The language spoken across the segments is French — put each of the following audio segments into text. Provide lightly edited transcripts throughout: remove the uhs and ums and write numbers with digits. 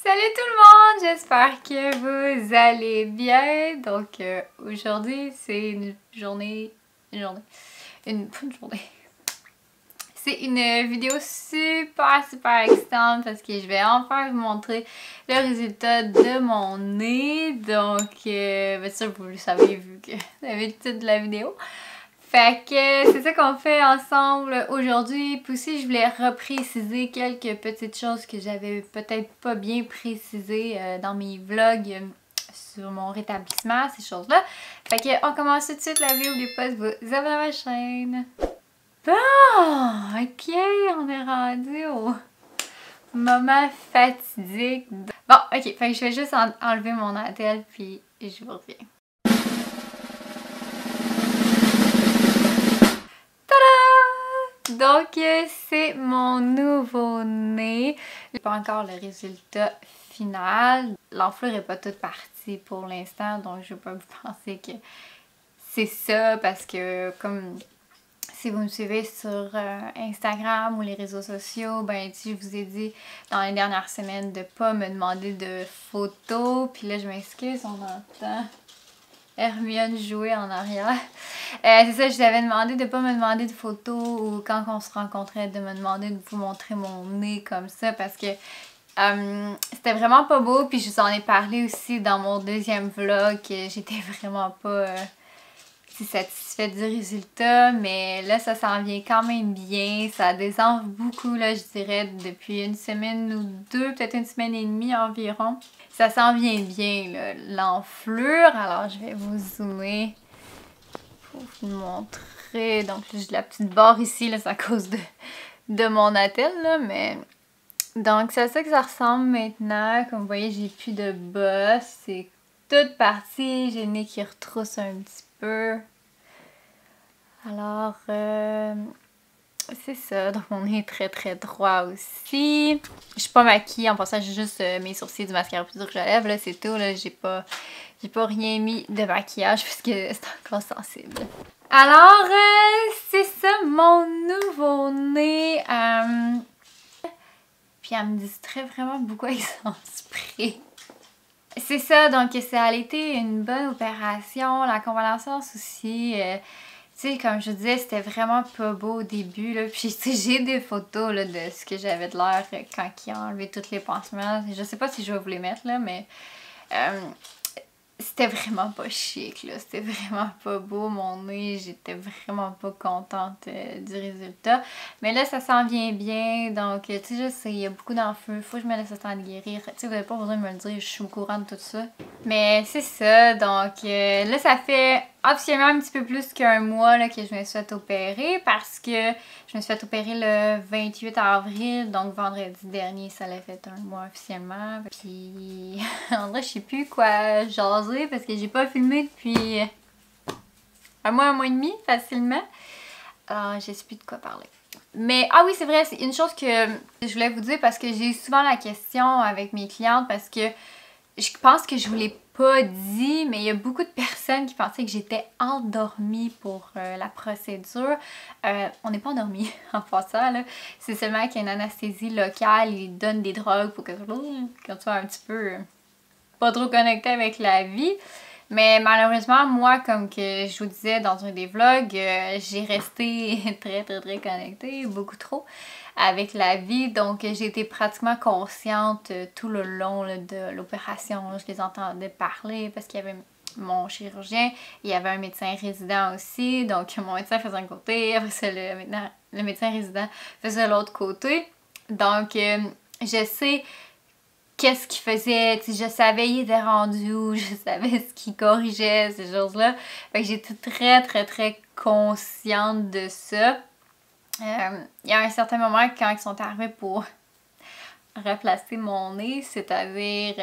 Salut tout le monde, j'espère que vous allez bien. Donc aujourd'hui c'est une journée, c'est une vidéo super excitante parce que je vais enfin vous montrer le résultat de mon nez. Donc bien sûr vous le savez vu que vous avez le titre de la vidéo. Fait que c'est ça qu'on fait ensemble aujourd'hui. Puis aussi, je voulais repréciser quelques petites choses que j'avais peut-être pas bien précisées dans mes vlogs sur mon rétablissement, ces choses-là. Fait que on commence tout de suite la vidéo. N'oubliez pas de vous abonner à ma chaîne. Bon, ok, on est rendu au moment fatidique. Bon, ok, fait que je vais juste enlever mon attelle puis je vous reviens. Donc, c'est mon nouveau-né. J'ai pas encore le résultat final. L'enflure est pas toute partie pour l'instant, donc je vais pas vous penser que c'est ça parce que comme si vous me suivez sur Instagram ou les réseaux sociaux, ben je vous ai dit dans les dernières semaines de pas me demander de photos. Puis là, je m'excuse, on entend Hermione jouer en arrière. C'est ça, je vous avais demandé de pas me demander de photos ou quand on se rencontrait de me demander de vous montrer mon nez comme ça parce que c'était vraiment pas beau. Puis je vous en ai parlé aussi dans mon deuxième vlog que j'étais vraiment pas satisfaite du résultat. Mais là, ça s'en vient quand même bien. Ça désenfle beaucoup, là, je dirais, depuis une semaine ou deux, peut-être une semaine et demie environ. Ça s'en vient bien, l'enflure. Alors, je vais vous zoomer pour vous montrer. Donc, j'ai la petite barre ici, là, c'est à cause de mon attelle, là, mais... Donc, c'est à ça que ça ressemble maintenant. Comme vous voyez, j'ai plus de boss. C'est toute partie. J'ai le nez qui retrousse un petit peu. Alors, c'est ça. Donc, mon nez est très droit aussi. Je suis pas maquillée. En passant, j'ai juste mes sourcils, du mascara plus dur que je lève. Là, c'est tout. Là, j'ai pas rien mis de maquillage puisque c'est encore sensible. Alors, c'est ça, mon nouveau-né. Puis, elle me distrait vraiment beaucoup avec son spray. C'est ça, donc ça a été une bonne opération. La convalescence aussi. Tu sais, comme je vous disais, c'était vraiment pas beau au début, là. Puis, tu sais, j'ai des photos, là, de ce que j'avais de l'air quand ils ont enlevé tous les pansements. Je sais pas si je vais vous les mettre, là, mais... c'était vraiment pas chic, là. C'était vraiment pas beau, mon nez. J'étais vraiment pas contente du résultat. Mais là, ça s'en vient bien. Donc, tu sais, je sais, il y a beaucoup d'enflure. Faut que je me laisse le temps de guérir. Tu sais, vous n'avez pas besoin de me le dire. Je suis au courant de tout ça. Mais c'est ça. Donc, là, ça fait officiellement un petit peu plus qu'un mois là, que je me suis fait opérer. Parce que je me suis fait opérer le 28 avril. Donc, vendredi dernier, ça l'a fait un mois officiellement. Puis, en vrai, je sais plus quoi jaser parce que j'ai pas filmé depuis un mois et demi facilement. Alors, je sais plus de quoi parler. Mais, ah oui, c'est vrai, c'est une chose que je voulais vous dire parce que j'ai eu souvent la question avec mes clientes parce que je pense que je vous l'ai pas dit, mais il y a beaucoup de personnes qui pensaient que j'étais endormie pour la procédure. On n'est pas endormie en passant, là. C'est seulement qu'il y a une anesthésie locale, ils donnent des drogues pour que quand tu sois un petit peu pas trop connecté avec la vie. Mais malheureusement, moi, comme que je vous disais dans un des vlogs, j'ai resté très connectée, beaucoup trop, avec la vie. Donc, j'ai été pratiquement consciente tout le long là, de l'opération. Je les entendais parler parce qu'il y avait mon chirurgien, il y avait un médecin résident aussi. Donc, mon médecin faisait un côté, après ça, le médecin résident faisait l'autre côté. Donc, je sais... qu'est-ce qu'il faisait, tu sais, je savais il était rendu où, je savais ce qu'il corrigeait, ces choses-là. Fait que j'étais très consciente de ça. Il y a un certain moment quand ils sont arrivés pour replacer mon nez, c'est-à-dire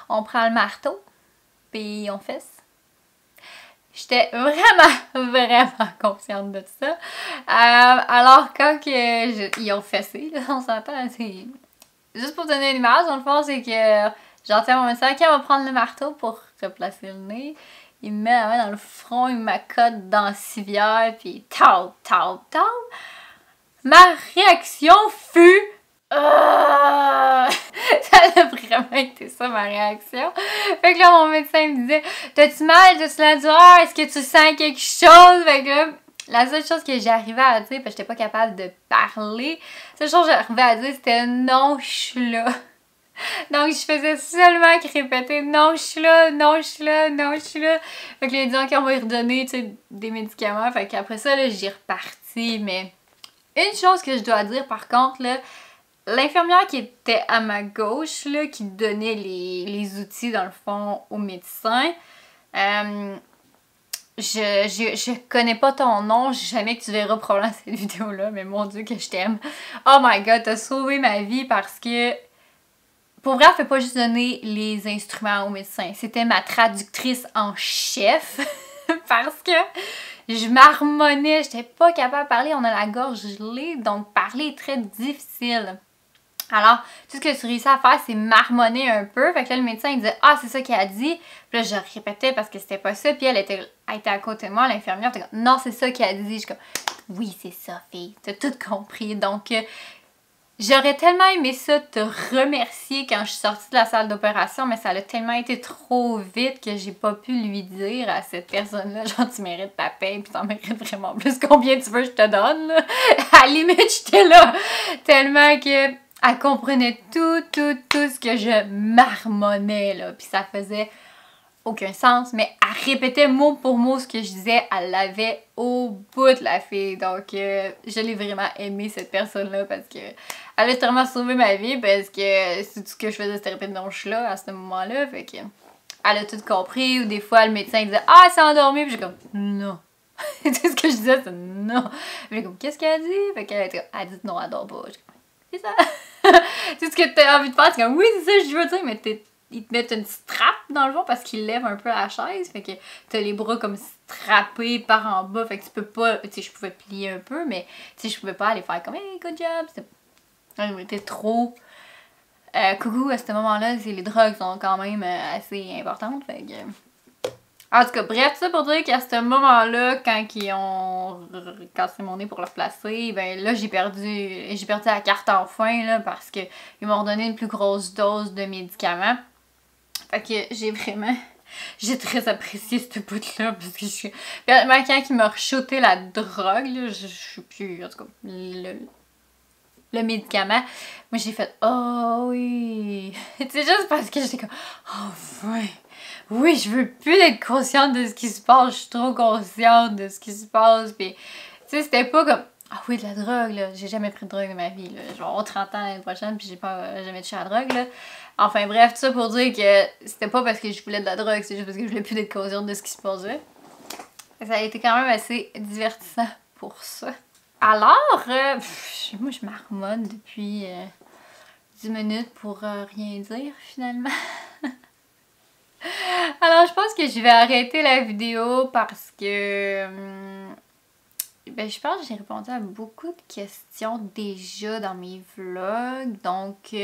on prend le marteau, puis on fesse. J'étais vraiment consciente de ça. Alors quand ils ont fessé, là, on s'entend, c'est... Juste pour donner une image, dans le fond, c'est que j'entends mon médecin qui va prendre le marteau pour replacer le nez. Il me met la main dans le front, il m'accote dans la civière, puis tau. Ma réaction fut... Ça a vraiment été ça ma réaction. Fait que là, mon médecin me disait, t'as-tu mal, t'as-tu la douleur, est-ce que tu sens quelque chose? Fait que là, la seule chose que j'arrivais à dire, parce que j'étais pas capable de parler, la seule chose que j'arrivais à dire, c'était non, je suis là. Donc, je faisais seulement que répéter non, je suis là, non, je suis là, non, je suis là. Fait que là, il dit, OK, on va lui redonner, tu sais, des médicaments. Fait qu'après ça, là, j'y reparti. Mais une chose que je dois dire, par contre, là, l'infirmière qui était à ma gauche, là, qui donnait les outils, dans le fond, au médecin, je connais pas ton nom, jamais que tu verras probablement cette vidéo-là, mais mon Dieu que je t'aime. Oh my God, t'as sauvé ma vie parce que pour vrai, elle fait pas juste donner les instruments au médecin. C'était ma traductrice en chef. Parce que je marmonnais, j'étais pas capable de parler, on a la gorge gelée, donc parler est très difficile. Alors, tout ce que tu réussis à faire, c'est marmonner un peu. Fait que là, le médecin, il disait « Ah, c'est ça qu'elle a dit. » Puis là, je répétais parce que c'était pas ça. Puis elle était à côté de moi, l'infirmière, elle était comme « Non, c'est ça qu'elle a dit. » Je suis comme « Oui, c'est ça, fille. T'as tout compris. » Donc, j'aurais tellement aimé ça te remercier quand je suis sortie de la salle d'opération, mais ça a tellement été trop vite que j'ai pas pu lui dire à cette personne-là, genre tu mérites ta paix puis t'en mérites vraiment plus, combien tu veux je te donne, là. À la limite, j'étais là tellement que elle comprenait tout ce que je marmonnais, là, puis ça faisait aucun sens, mais elle répétait mot pour mot ce que je disais, elle l'avait au bout de la fille. Donc, je l'ai vraiment aimé cette personne-là parce que elle a vraiment sauvé ma vie parce que c'est tout ce que je faisais, c'était répéter non, je suis là à ce moment-là. Fait que elle a tout compris. Ou des fois, le médecin disait ah, elle s'est endormie, puis j'ai comme non. Tout ce que je disais, c'est non. J'ai comme qu'est-ce qu'elle a dit? Fait qu'elle a dit non, elle dort pas. C'est ça. Tout ce que t'as envie de faire, c'est comme oui, c'est ça, je veux dire, mais ils te mettent une strap dans le fond parce qu'ils lèvent un peu la chaise. Fait que t'as les bras comme strappés par en bas. Fait que tu peux pas. Tu sais, je pouvais plier un peu, mais tu sais, je pouvais pas aller faire comme hey, good job. C'était trop. Coucou, à ce moment-là, les drogues sont quand même assez importantes. Fait que. En tout cas, bref, ça pour dire qu'à ce moment-là, quand ils ont cassé mon nez pour le replacer, ben là, j'ai perdu la carte enfin, là, parce qu'ils m'ont redonné une plus grosse dose de médicaments. Fait que j'ai très apprécié cette bout-là, parce que quand il m'a re-shooté la drogue, là, je suis plus, en tout cas, le médicament, moi j'ai fait « Oh oui! » C'est juste parce que j'étais comme « Oh ouais! Oui, je veux plus être consciente de ce qui se passe, je suis trop consciente de ce qui se passe. » Puis, tu sais, c'était pas comme « Ah oui, de la drogue, là, j'ai jamais pris de drogue de ma vie, là. Je vais avoir 30 ans l'année prochaine, puis j'ai pas jamais touché à la drogue, là. » Enfin bref, tout ça pour dire que c'était pas parce que je voulais de la drogue, c'est juste parce que je voulais plus être consciente de ce qui se passait. Ça a été quand même assez divertissant pour ça. Alors, moi je marmonne depuis 10 minutes pour rien dire finalement. Alors je pense que je vais arrêter la vidéo parce que ben, je pense que j'ai répondu à beaucoup de questions déjà dans mes vlogs. Donc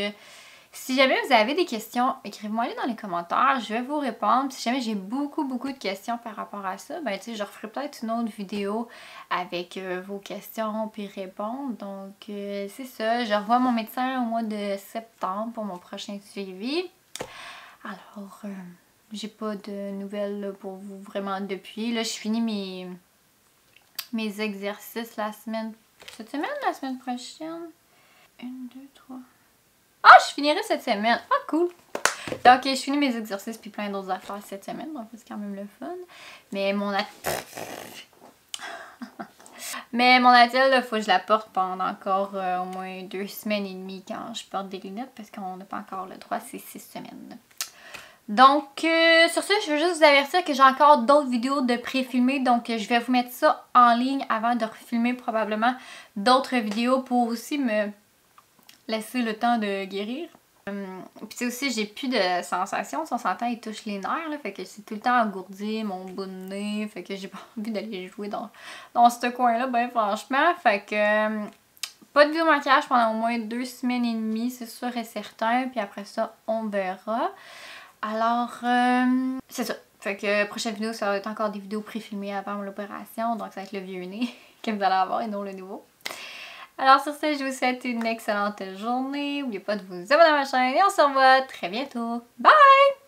si jamais vous avez des questions, écrivez-moi les dans les commentaires, je vais vous répondre. Si jamais j'ai beaucoup de questions par rapport à ça, ben tu sais, je referai peut-être une autre vidéo avec vos questions puis répondre. Donc c'est ça, je revois mon médecin au mois de septembre pour mon prochain suivi. Alors, j'ai pas de nouvelles là, pour vous vraiment depuis. Là, je finis mes exercices la semaine prochaine. 1, 2, 3... Ah, je finirai cette semaine. Ah, cool. Donc, je finis mes exercices puis plein d'autres affaires cette semaine. Donc, c'est quand même le fun. Mais mon attelle, il faut que je la porte pendant encore au moins 2 semaines et demie quand je porte des lunettes parce qu'on n'a pas encore le droit, c'est 6 semaines. Donc, sur ce, je veux juste vous avertir que j'ai encore d'autres vidéos de pré-filmées. Donc, je vais vous mettre ça en ligne avant de refilmer probablement d'autres vidéos pour aussi me laisser le temps de guérir. Puis aussi, j'ai plus de sensations. Si on s'entend, il touche les nerfs. Là, fait que c'est tout le temps engourdi, mon bout de nez. Fait que j'ai pas envie d'aller jouer dans ce coin-là, ben franchement. Fait que pas de vidéo maquillage pendant au moins 2 semaines et demie, c'est sûr et certain. Puis après ça, on verra. Alors, c'est ça. Fait que prochaine vidéo, ça va être encore des vidéos pré-filmées avant l'opération. Donc ça va être le vieux nez que vous allez avoir et non le nouveau. Alors sur ce, je vous souhaite une excellente journée. N'oubliez pas de vous abonner à ma chaîne et on se revoit très bientôt. Bye!